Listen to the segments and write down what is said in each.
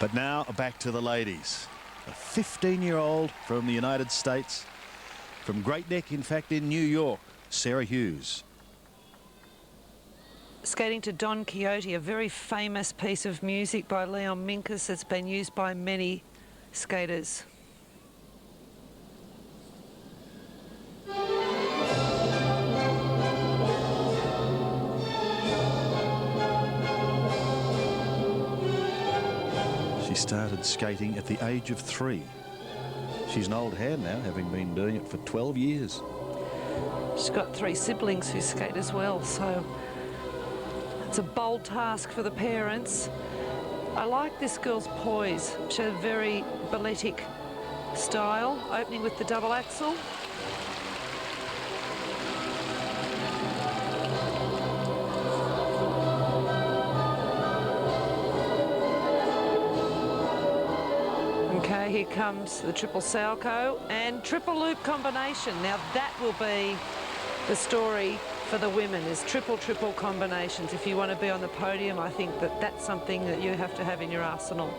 But now back to the ladies. A 15-year-old from the United States, from Great Neck, in fact, in New York, Sarah Hughes. Skating to Don Quixote, a very famous piece of music by Leon Minkus that's been used by many skaters. She started skating at the age of 3. She's an old hand now, having been doing it for 12 years. She's got 3 siblings who skate as well, so it's a bold task for the parents. I like this girl's poise. She has a very balletic style, opening with the double axel. Okay, here comes the triple Salchow and triple loop combination. Now that will be the story for the women, is triple combinations. If you want to be on the podium, I think that that's something that you have to have in your arsenal.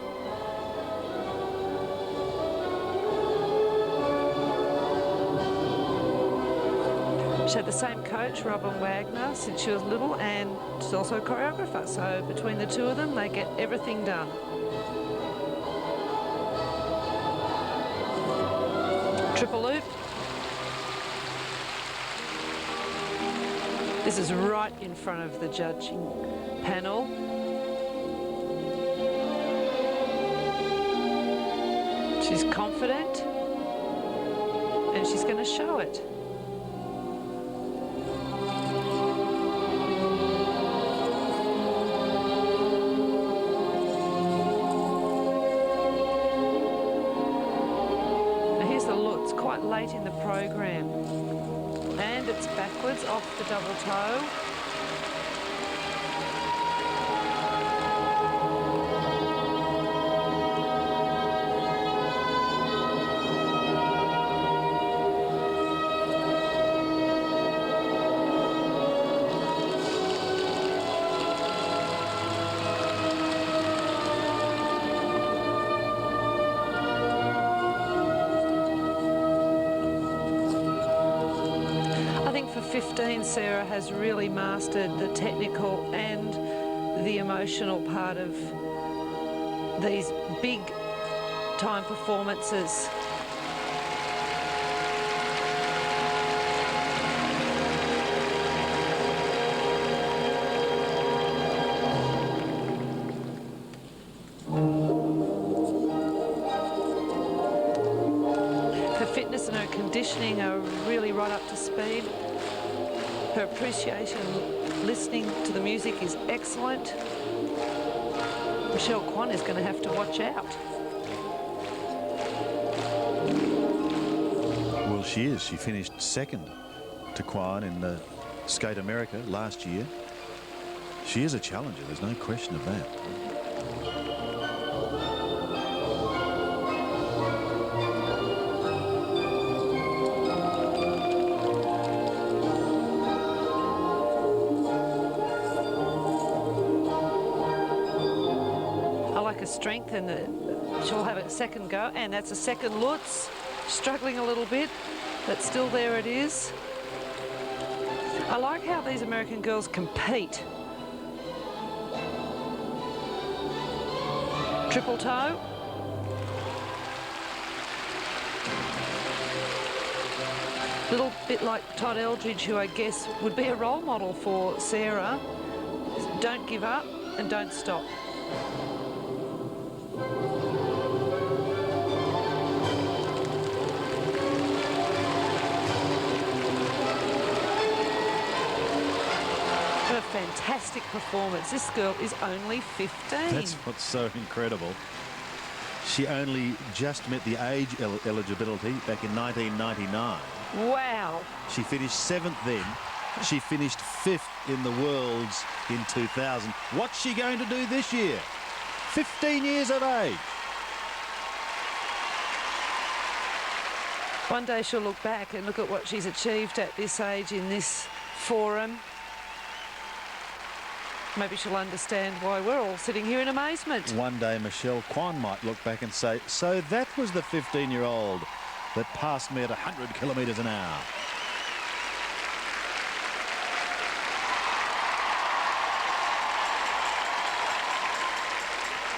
She had the same coach, Robin Wagner, since she was little, and she's also a choreographer. So between the two of them, they get everything done. Triple loop. This is right in front of the judging panel. She's confident and she's going to show it. Quite late in the program, and it's backwards off the double toe. For 15, Sarah has really mastered the technical and the emotional part of these big time performances. Her fitness and her conditioning are really right up to speed. Her appreciation, listening to the music is excellent. Michelle Kwan is going to have to watch out. Well, she is. She finished second to Kwan in the Skate America last year. She is a challenger, there's no question of that. Strength, and she'll have a second go, and that's a second Lutz, struggling a little bit, but still there it is. I like how these American girls compete. Triple toe. Little bit like Todd Eldridge, who I guess would be a role model for Sarah. Don't give up and don't stop. Fantastic performance. This girl is only 15. That's what's so incredible. She only just met the age eligibility back in 1999. Wow. She finished 7th then. She finished 5th in the Worlds in 2000. What's she going to do this year? 15 years of age. One day she'll look back and look at what she's achieved at this age in this forum. Maybe she'll understand why we're all sitting here in amazement. One day Michelle Kwan might look back and say, so that was the 15-year-old that passed me at 100 kilometres an hour.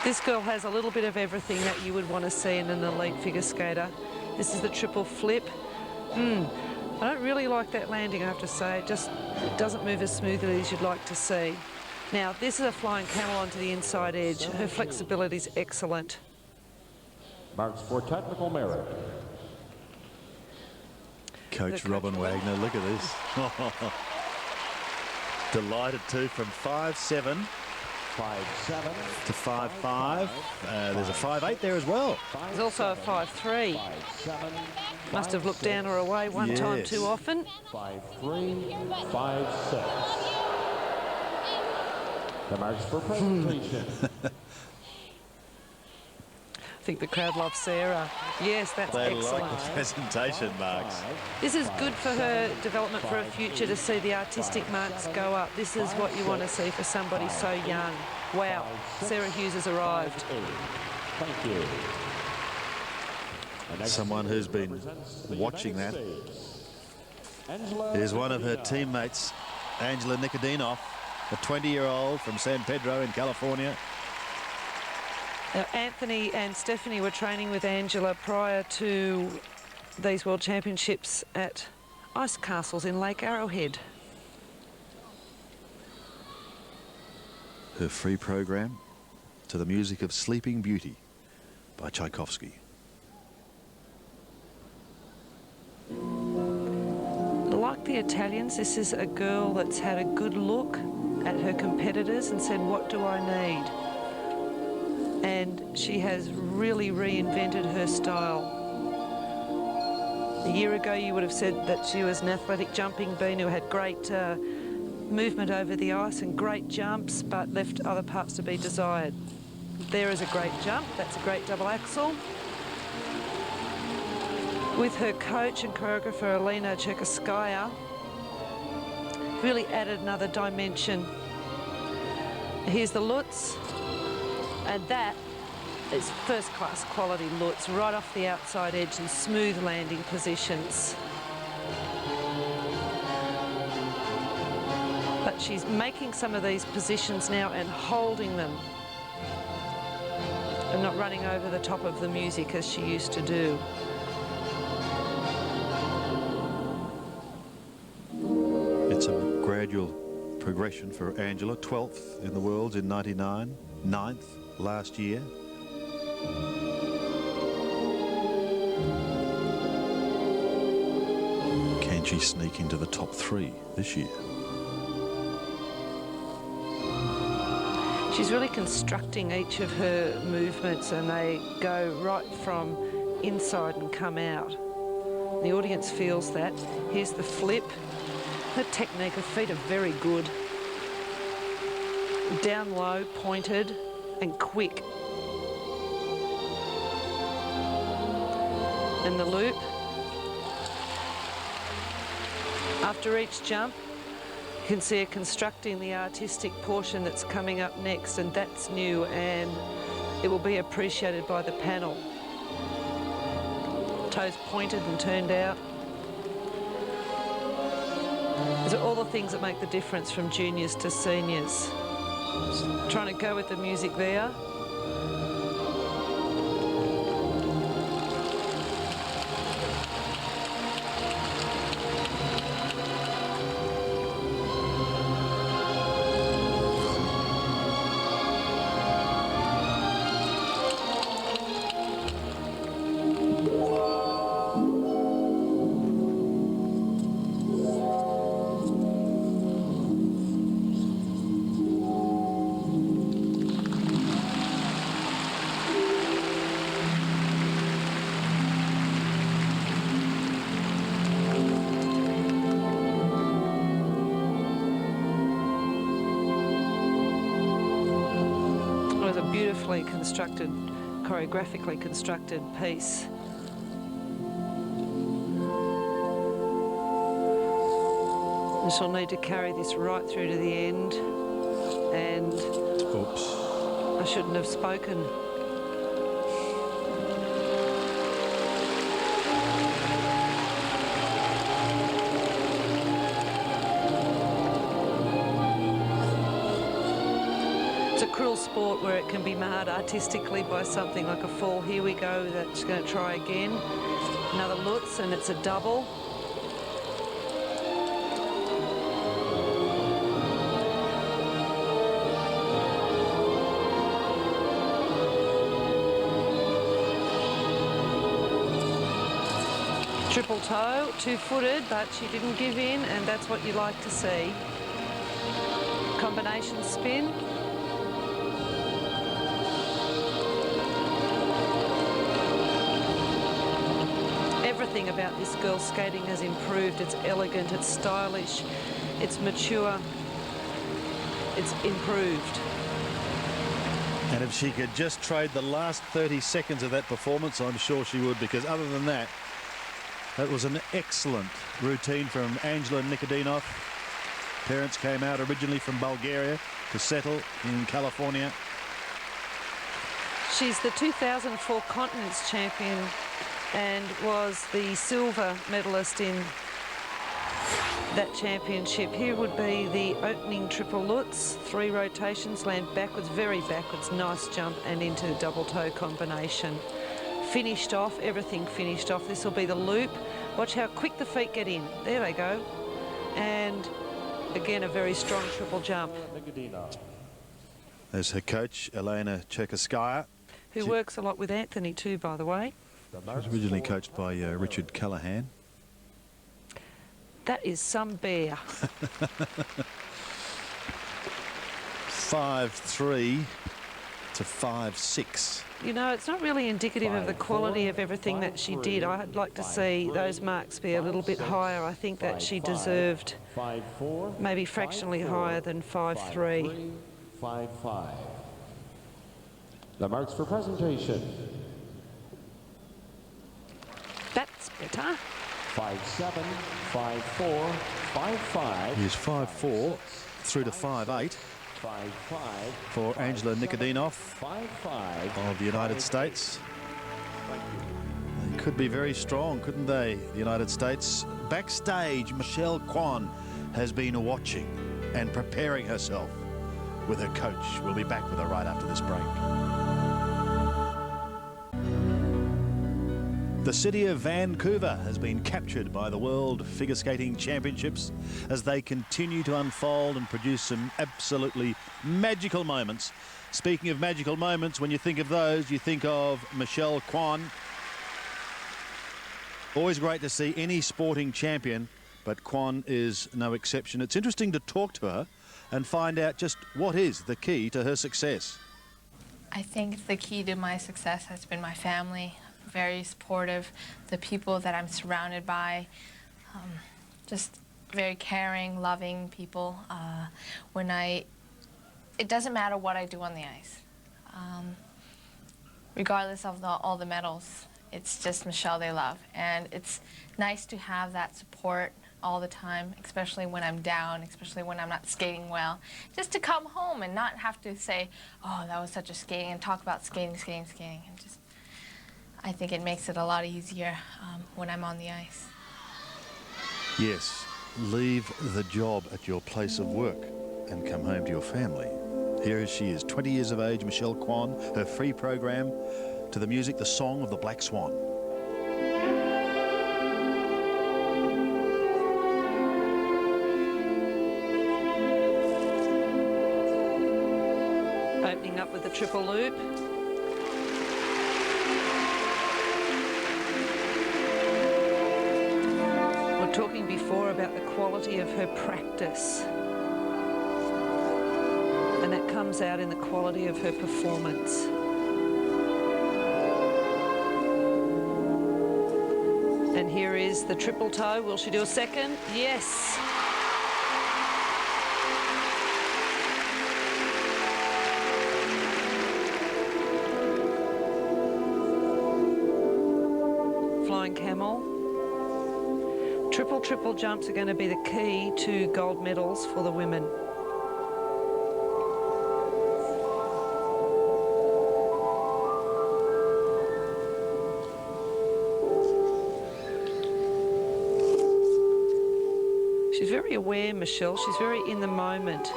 This girl has a little bit of everything that you would want to see in an elite figure skater. This is the triple flip. I don't really like that landing, I have to say. It doesn't move as smoothly as you'd like to see. Now, this is a flying camel onto the inside edge. Her flexibility is excellent. Marks for technical merit. Coach Robin Wagner, look at this. Delighted too, from 5'7". 5'7" to 5'5". There's a 5'8" there as well. There's also a 5'3". Must have looked down or away one time too often. 5'3", 5'6". The marks for presentation. I think the crowd loves Sarah. Yes, that's They excellent. like the presentation marks. This is good for her development for her future, to see the artistic marks go up. This is what you want to see for somebody so young. Wow, Sarah Hughes has arrived. Thank you. Someone who's been watching that is one of her teammates, Angela Nikodinov, a 20-year-old from San Pedro in California. Now, Anthony and Stephanie were training with Angela prior to these World Championships at ice castles in Lake Arrowhead. Her free program to the music of Sleeping Beauty by Tchaikovsky. Like the Italians, this is a girl that's had a good look at her competitors and said, what do I need? And she has really reinvented her style. A year ago, you would have said that she was an athletic jumping bean who had great movement over the ice and great jumps, but left other parts to be desired. There is a great jump. That's a great double axel. With her coach and choreographer, Irina Slutskaya, really added another dimension. Here's the Lutz. And that is first-class quality Lutz, right off the outside edge in smooth landing positions. But she's making some of these positions now and holding them, and not running over the top of the music as she used to do. It's a gradual progression for Angela, 12th in the world in '99, 9th last year. Can she sneak into the top 3 this year? She's really constructing each of her movements, and they go right from inside and come out. The audience feels that. Here's the flip. Her technique, her feet are very good. Down low, pointed, and quick. And the loop. After each jump, you can see her constructing the artistic portion that's coming up next, and that's new, and it will be appreciated by the panel. Toes pointed and turned out. These are all the things that make the difference from juniors to seniors. Trying to go with the music there. Beautifully constructed, choreographically constructed piece. And she'll need to carry this right through to the end. And shouldn't have spoken. It's a cruel sport where it can be marred artistically by something like a fall. Here we go, that's going to try again. Another Lutz, and it's a double. Triple toe, two-footed, but she didn't give in, and that's what you like to see. Combination spin. Everything about this girl's skating has improved. It's elegant, it's stylish, it's mature, it's improved. And if she could just trade the last 30 seconds of that performance, I'm sure she would, because other than that, that was an excellent routine from Angela Nikodinov. Parents came out originally from Bulgaria to settle in California. She's the 2004 Continents champion and was the silver medalist in that championship. Here would be the opening triple Lutz, 3 rotations, land backwards, very backwards, nice jump, and into the double toe combination. Finished off, everything finished off. This will be the loop. Watch how quick the feet get in. There they go. And again, a very strong triple jump. There's her coach, Irina Cherkasskaya. Who works a lot with Anthony too, by the way. She was originally coached by Richard Callahan. That is some bear. 5-3 to 5-6. You know, it's not really indicative of the quality of everything that she did. I'd like to see those marks be a little bit higher. I think that she deserved maybe fractionally higher than 5-3. 5-5. The marks for presentation. That's better. 5-7, 5-4, 5-5. Here's 5-4 through to 5-8. 5-5 for Angela Nikodinov 5-5 of the United States. They could be very strong, couldn't they, the United States? Backstage, Michelle Kwan has been watching and preparing herself with her coach. We'll be back with her right after this break. The city of Vancouver has been captured by the World Figure Skating Championships as they continue to unfold and produce some absolutely magical moments. Speaking of magical moments, when you think of those, you think of Michelle Kwan. Always great to see any sporting champion, but Kwan is no exception. It's interesting to talk to her and find out just what is the key to her success. I think the key to my success has been my family. Very supportive, the people that I'm surrounded by, just very caring, loving people. It doesn't matter what I do on the ice, regardless of all the medals, it's just Michelle they love. And it's nice to have that support all the time, especially when I'm down, especially when I'm not skating well. Just to come home and not have to say, oh, that was such a skating, and talk about skating. And just, I think it makes it a lot easier when I'm on the ice. Yes, leave the job at your place of work and come home to your family. Here she is, 20 years of age, Michelle Kwan, her free program to the music, the song of the Black Swan. Opening up with the triple loop. Talking before about the quality of her practice, and that comes out in the quality of her performance. And here is the triple toe. Will she do a second? Yes. Flying camel. Triple jumps are going to be the key to gold medals for the women. very aware, Michelle. She's very in the moment.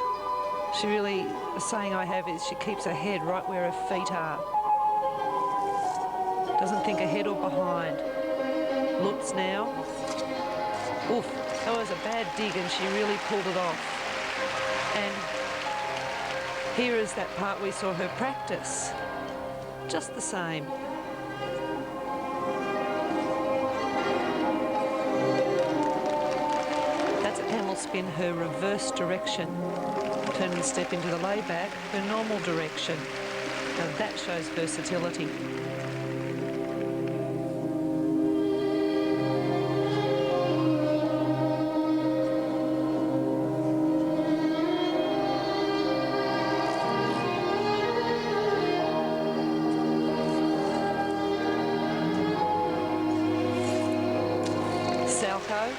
She really, the saying I have is she keeps her head right where her feet are. Doesn't think ahead or behind. Looks now. Oof, that was a bad dig and she really pulled it off. And here is that part we saw her practice. Just the same. That's a camel spin, her reverse direction. Turn and step into the layback, her normal direction. Now that shows versatility. Salchow.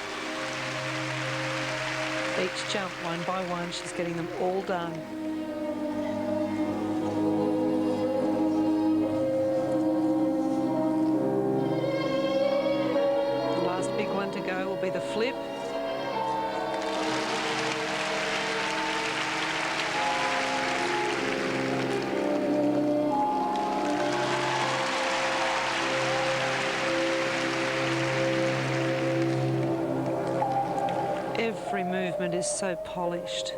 Each jump, one by one, she's getting them all done. The last big one to go will be the flip. Every movement is so polished.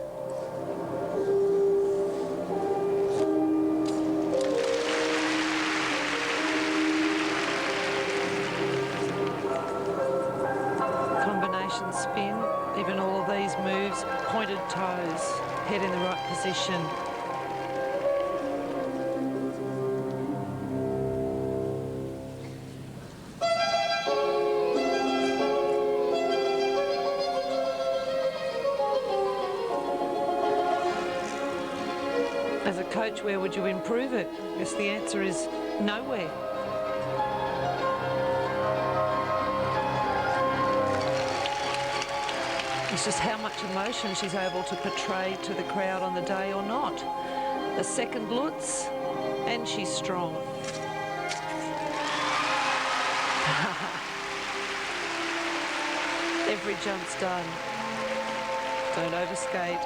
Combination spin, even all of these moves, pointed toes, head in the right position. As a coach, where would you improve it? I guess the answer is nowhere. It's just how much emotion she's able to portray to the crowd on the day or not. A second Lutz, and she's strong. Every jump's done. Don't overskate.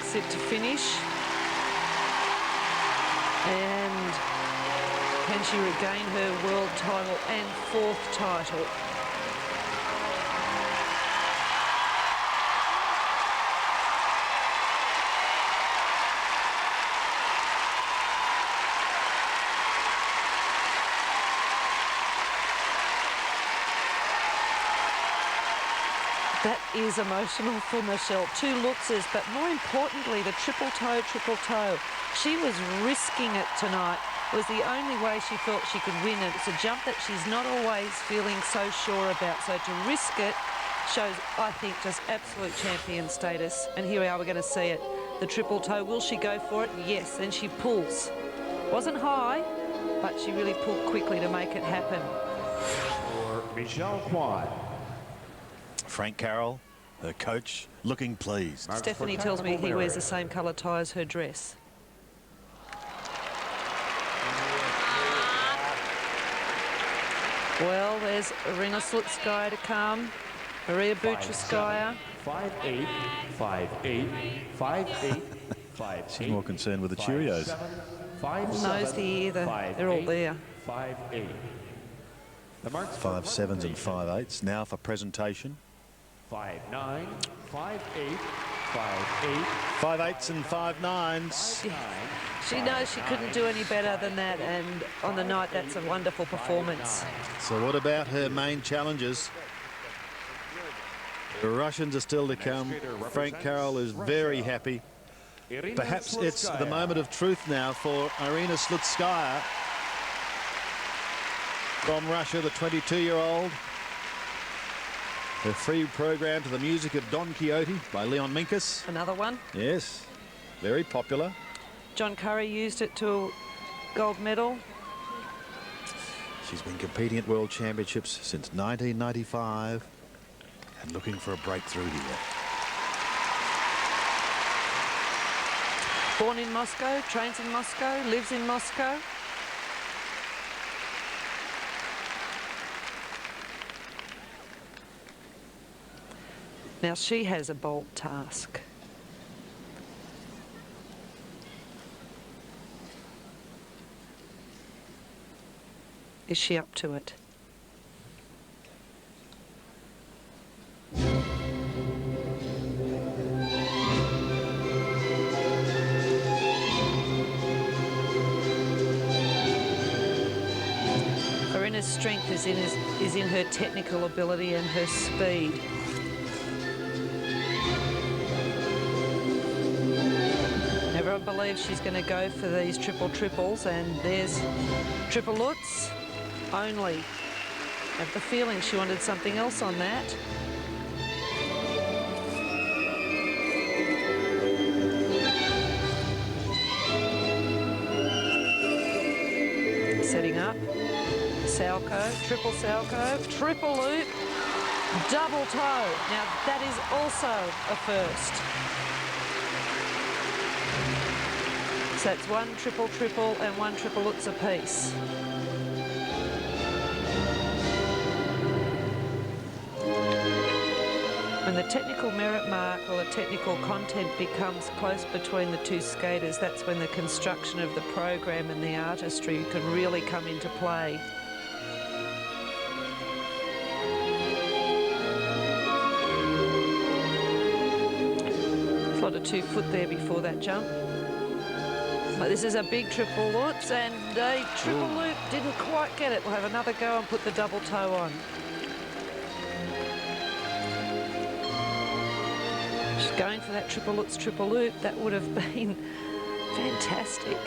Sit to finish, and can she regain her world title and fourth title? That is emotional for Michelle. 2 Lutzes, but more importantly, the triple toe, triple toe. She was risking it tonight. It was the only way she felt she could win it. It's a jump that she's not always feeling so sure about. So to risk it shows, I think, just absolute champion status. And here we are, we're going to see it. The triple toe, will she go for it? Yes, and she pulls. Wasn't high, but she really pulled quickly to make it happen. For Michelle Kwan. Frank Carroll, her coach, looking pleased. Stephanie tells me he wears the same colour tie as her dress. Well, there's Irina Slutskaya to come. Maria Butyrskaya. 5-8, 5-8, 5-8, 5-8. She's more concerned with the Cheerios. 5-7, the either. They're all there. 5-8. The marks 5 7s and 5 8s. Now for presentation. 5-9, 5-8, 5-8. 5 8s and 5 9s. She knows she couldn't do any better than that, and on the night, that's a wonderful performance. So what about her main challenges? The Russians are still to come. Frank Carroll is very happy. Perhaps it's the moment of truth now for Irina Slutskaya from Russia, the 22-year-old. Her free program to the music of Don Quixote by Leon Minkus. Another one. Yes, very popular. John Curry used it to a gold medal. She's been competing at World Championships since 1995 and looking for a breakthrough here. Born in Moscow, trains in Moscow, lives in Moscow. Now she has a bold task. Is she up to it? Irina's strength is in her technical ability and her speed. Everyone believes she's going to go for these triple triples, and there's triple Lutz only. I have the feeling she wanted something else on that. Setting up. Salchow, triple Salchow, triple loop, double toe. Now that is also a first. So it's one triple triple and one triple Lutz apiece. When the technical merit mark or the technical content becomes close between the two skaters, that's when the construction of the program and the artistry can really come into play. A lot of 2 foot there before that jump. But this is a big triple Lutz, and a triple loop didn't quite get it. We'll have another go and put the double toe on. She's going for that triple Lutz, triple loop. That would have been fantastic.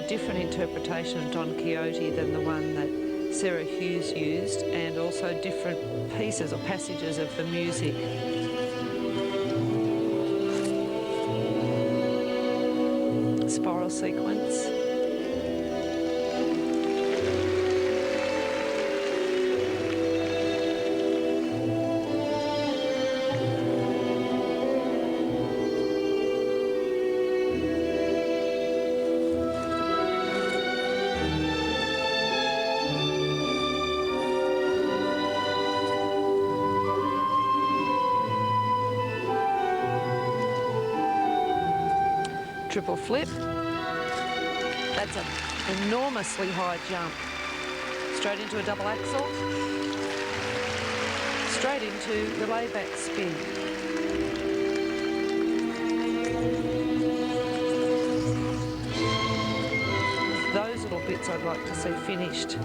Different interpretation of Don Quixote than the one that Sarah Hughes used, and also different pieces or passages of the music. Spiral sequence. Triple flip. That's an enormously high jump. Straight into a double axel. Straight into the layback spin. Those little bits I'd like to see finished.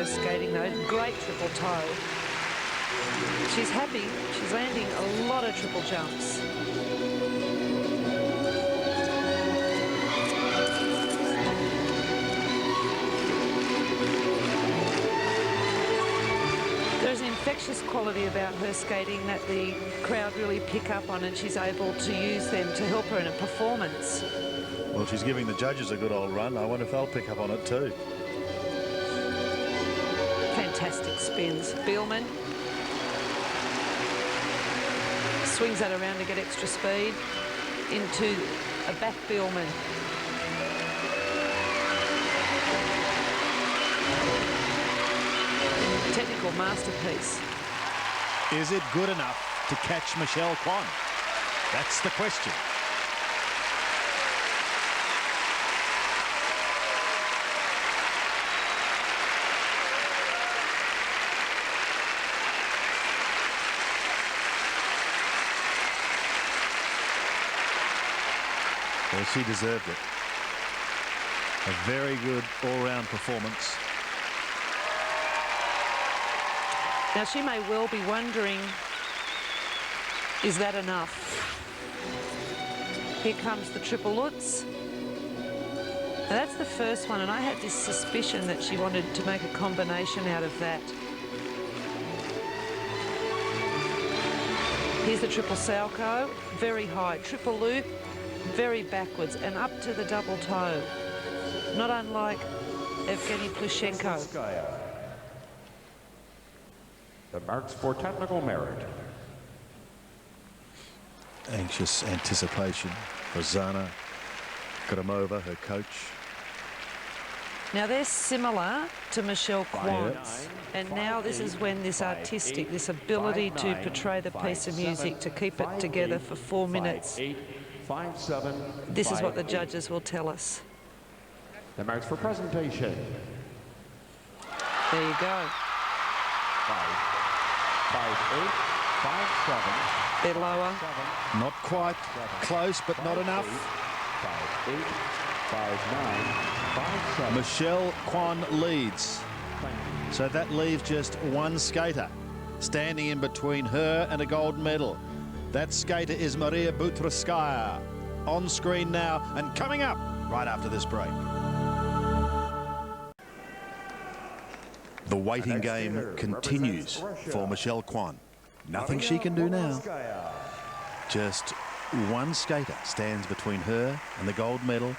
Skating though, great triple toe. She's happy, she's landing a lot of triple jumps. There's an infectious quality about her skating that the crowd really pick up on, and she's able to use them to help her in a performance. Well, she's giving the judges a good old run. I wonder if they'll pick up on it too. Fantastic spins. Bielman swings that around to get extra speed into a back Bielman. Technical masterpiece. Is it good enough to catch Michelle Kwan? That's the question. Well, she deserved it. A very good all-round performance. Now, she may well be wondering Is that enough? Here comes the triple Lutz. Now that's the first one, and I had this suspicion that she wanted to make a combination out of that. Here's the triple Salchow, very high. Triple loop, very backwards, and up to the double toe. Not unlike Evgeny Plushenko. Slutskaya. The marks for technical merit. Anxious anticipation for Zana Gramova, her coach. Now they're similar to Michelle Kwan, and now this is when this artistic, this ability to portray the piece of music, to keep it together for 4 minutes. This is what the judges will tell us. The marks for presentation. There you go. 5-8, 5-7. They're lower. Not quite close, but not enough. 5-8, 5-9, 5-7. Michelle Kwan leads. So that leaves just one skater standing in between her and a gold medal. That skater is Maria Butyrskaya. On screen now and coming up right after this break. The waiting game continues for Michelle Kwan. Nothing she can do now. Just one skater stands between her and the gold medal,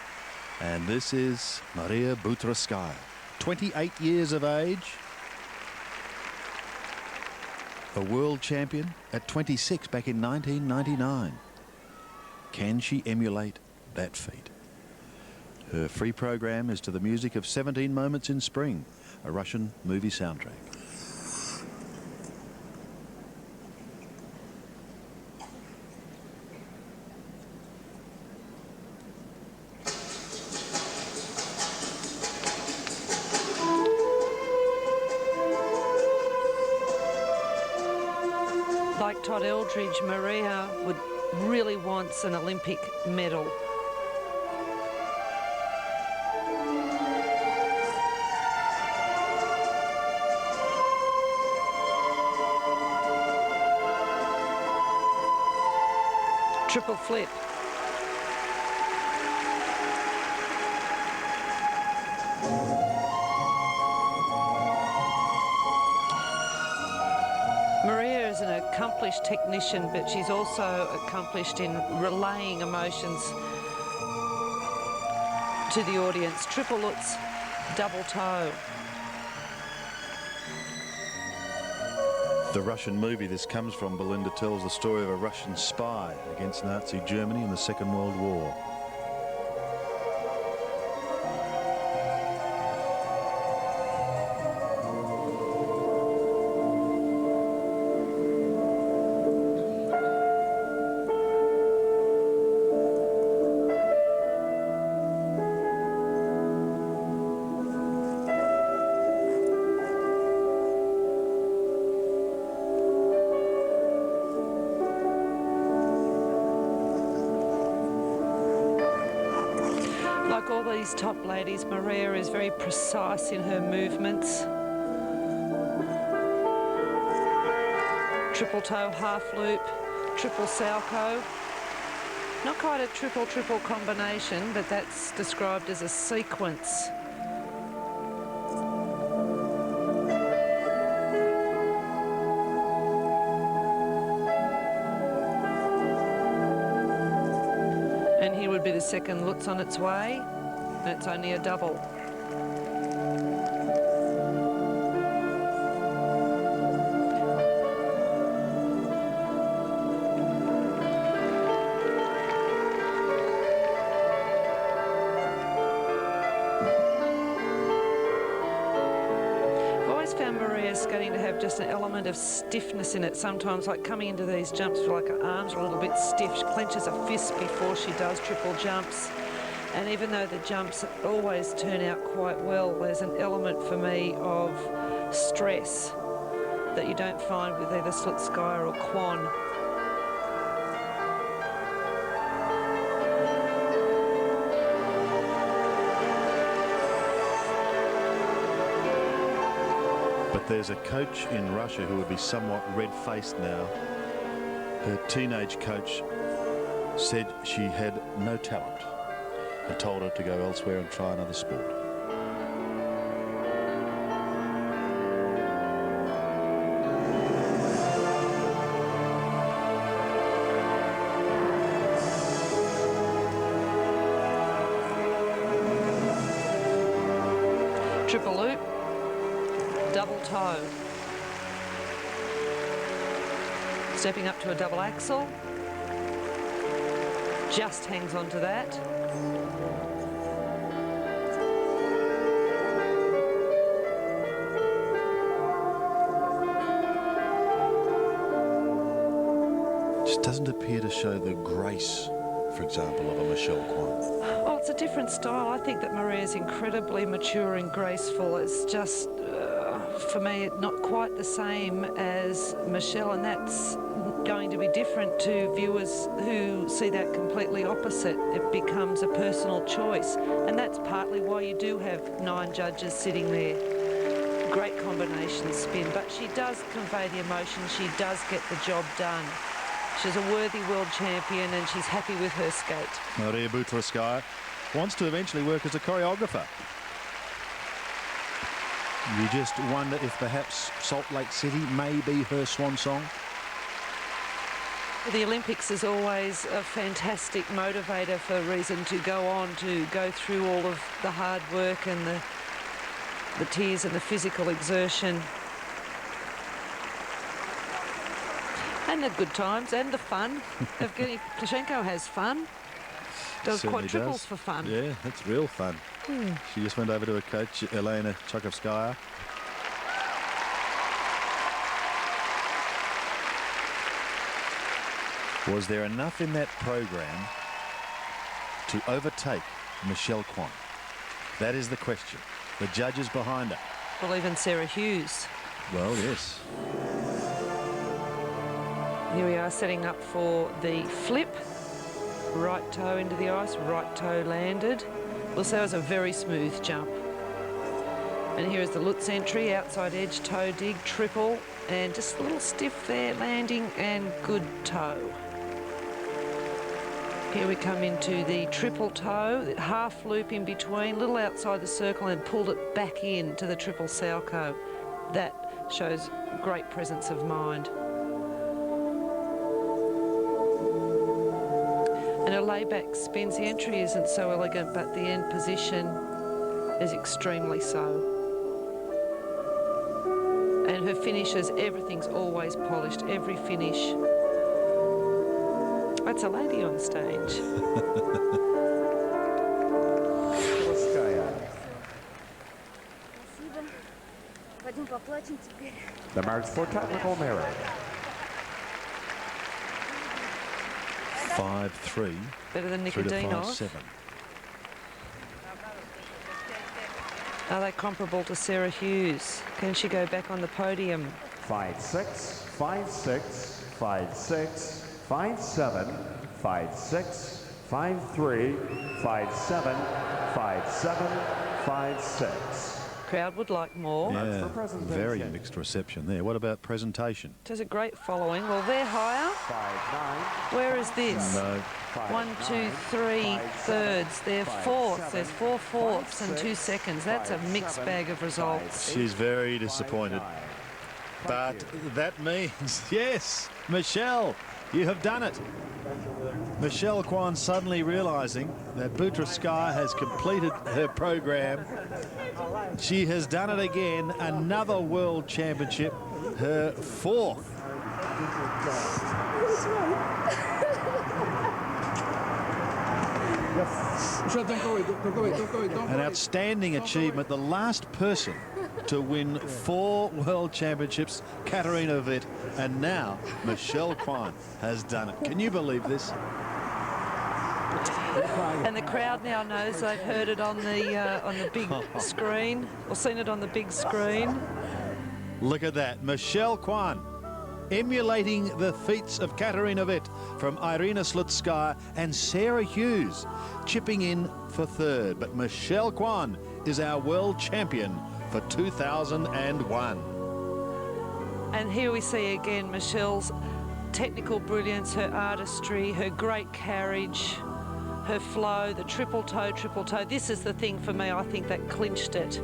and this is Maria Butyrskaya, 28 years of age, a world champion at 26 back in 1999. Can she emulate that feat? Her free program is to the music of 17 Moments in Spring, a Russian movie soundtrack. Like Todd Eldridge, Maria really wants an Olympic medal. Triple flip. Maria is an accomplished technician, but she's also accomplished in relaying emotions to the audience. Triple Lutz, double toe. The Russian movie this comes from, Belinda, tells the story of a Russian spy against Nazi Germany in the Second World War. Like all these top ladies, Maria is very precise in her movements. Triple toe, half loop, triple Salchow. Not quite a triple combination, but that's described as a sequence. And here would be the second Lutz on its way. That's only a double. I've always found Maria's skating to have just an element of stiffness in it. Sometimes, like coming into these jumps, like her arms are a little bit stiff. She clenches a fist before she does triple jumps. And even though the jumps always turn out quite well, there's an element for me of stress that you don't find with either Slutskaya or Kwan. But there's a coach in Russia who would be somewhat red-faced now Her teenage coach said she had no talent and told her to go elsewhere and try another sport. Triple loop, double toe. Stepping up to a double axel. Just hangs on to that. Just doesn't appear to show the grace, for example, of a Michelle Kwan. Well, it's a different style. I think that Maria's incredibly mature and graceful. It's just, for me, not quite the same as Michelle, and that's going to be different to viewers who see that completely opposite. It becomes a personal choice, and that's partly why you do have 9 judges sitting there. Great combination spin, but she does convey the emotion. She does get the job done. She's a worthy world champion, and she's happy with her skate. Maria Butyrskaya wants to eventually work as a choreographer. You just wonder if perhaps Salt Lake City may be her swan song. The Olympics is always a fantastic motivator for a reason to go on, to go through all of the hard work and the tears and the physical exertion. And the good times and the fun. Evgeny Plushenko has fun. Does quadruples for fun. Yeah, that's real fun. She just went over to her coach, Irina Chokovskaya. Was there enough in that program to overtake Michelle Kwan? That is the question. The judges behind her. Well, even Sarah Hughes. Well, yes. Here we are setting up for the flip. Right toe into the ice, right toe landed. We'll say it was a very smooth jump. And here is the Lutz entry, outside edge, toe dig, triple, and just a little stiff there, landing, and good toe. Here we come into the triple toe, half loop in between, little outside the circle, and pulled it back in to the triple Salchow. That shows great presence of mind. And her layback spins. The entry isn't so elegant, but the end position is extremely so. And her finishes, everything's always polished, every finish. That's a lady on stage. Slutskaya. The marks for technical merit. 5-3. Better than Through to Nikodinov. 5-7. Are they comparable to Sarah Hughes? Can she go back on the podium? 5-6, 5-6, 5-6, 5-7, 5-6, 5-3, 5-7, 5-7, 5-6. Crowd would like more. Yeah, for presentation. very mixed reception there. What about presentation? Does a great following. Well, they're higher. 5-9. Where is this? No. 1, 2, 3 thirds. They're fourths. There's 4 fourths and 2 seconds. That's a mixed bag of results. She's very disappointed. But that means, yes, Michelle, you have done it. Michelle Kwan suddenly realizing that Butyrskaya has completed her program. She has done it again, another world championship, her 4th. An outstanding achievement, the last person to win 4 world championships, Katarina Witt, and now Michelle Kwan has done it. Can you believe this? And the crowd now knows they've heard it on the big screen, or seen it on the big screen. Look at that, Michelle Kwan emulating the feats of Katarina Witt from Irina Slutskaya and Sarah Hughes chipping in for 3rd. But Michelle Kwan is our world champion for 2001. And here we see again Michelle's technical brilliance, her artistry, her great carriage, her flow, the triple toe, triple toe. This is the thing for me, I think, that clinched it.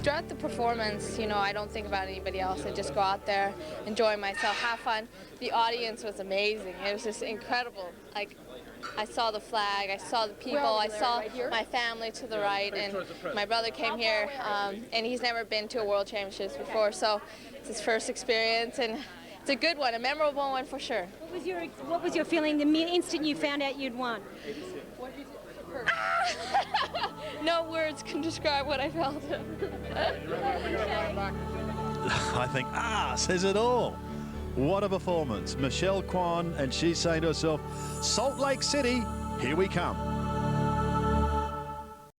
Throughout the performance, you know, I don't think about anybody else. I just go out there, enjoy myself, have fun. The audience was amazing. It was just incredible. Like, I saw the flag, I saw the people, I saw my family to the right, and my brother came here, and he's never been to a World Championships before, so it's his first experience, and it's a good one, a memorable one for sure. What was your feeling the instant you found out you'd won? No words can describe what I felt. I think, says it all. What a performance. Michelle Kwan, and she's saying to herself, Salt Lake City, here we come.